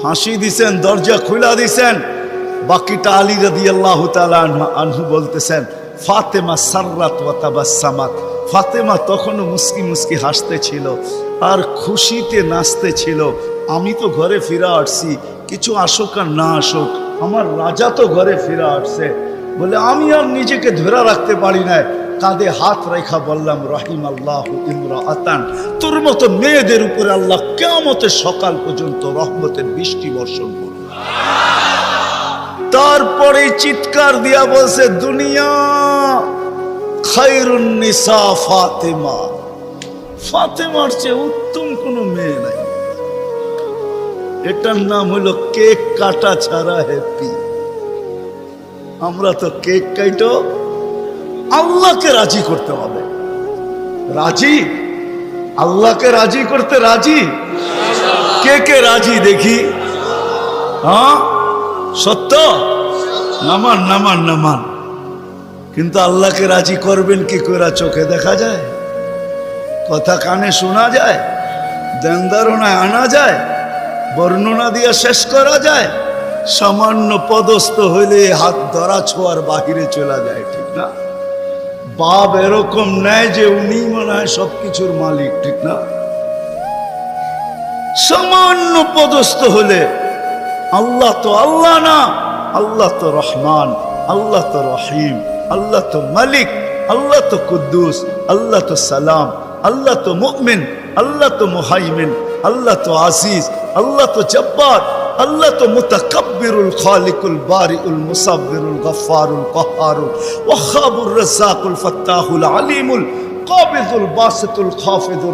হাসি দিছেন, দরজা খুলা দিছেন। বাকিটা আলী রাদিয়াল্লাহু তাআলা আনহু বলতেছেন, ফাতেমা সাররাত ওয়া তাবাসসামাত। ফাতেমা তখনও মুস্কি মুস্কি হাসতেছিল আর খুশিতে নাচতেছিল। আমি তো ঘরে ফিরে আসছি, কিছু আসুক আর না আসুক, আমার রাজা তো ঘরে ফিরে আসছে। বলে আমি আর নিজেকে ধরে রাখতে পারি না, কাঁধে হাত রেখা বললাম, রহিম আল্লাহ ইমরাআতান, তোর মতো মেয়েদের উপরে আল্লাহ কিয়ামতের সকাল পর্যন্ত রহমতের বৃষ্টি বর্ষণ করবে। তারপরে চিৎকার দিয়া বলছে, দুনিয়া খায়রুন নিসা ফাতেমা, ফাতেমার চেয়ে উত্তম কোনো মেয়ে নাই। এটার নাম হলো কেক কাটা ছাড়া হ্যাপি। আমরা তো কেক কাটো, আল্লাহকে রাজি করতে হবে। রাজি, আল্লাহকে রাজি করতে রাজি? কে কে রাজি দেখি? হ্যাঁ সত্য, নামান নামান নামান। কিন্তু আল্লাহকে রাজি করবেন কি করে? চোখে দেখা যায়, কথা কানে শোনা যায়, ধ্যান ধারণায় আনা যায়, বর্ণনা দিয়ে শেষ করা যায়? সামান্য পদস্থ হইলে হাত ধরা ছোঁয়ার বাহিরে চলে যায়, ঠিক না? বাপ এরকম নেয় যে উনি মনে হয় সবকিছুর মালিক, ঠিক না? সামান্য পদস্থ হলে আল্লাহ তো আল্লাহ না, আল্লাহ তো রহমান, আল্লাহ তো রহিম, আল্লাহ তো মালিক, আল্লাহ তো কুদ্দুস, আল্লাহ তো সালাম, আল্লাহ তো মুমিন, আল্লাহ তো মুহাইমিন, আল্লাহ তো আজিজ, আল্লাহ তো জব্বার, আল্লাহ তো মুতাকাব্বিরুল খালিকুল বারিউল মুসাব্বিরুল গফফারুল কহ্হারুল ওয়াহাবুর রাজ্জাকুল ফাত্তাহুল আলিমুল কাবিদুল বাসিতুল খাফিদুল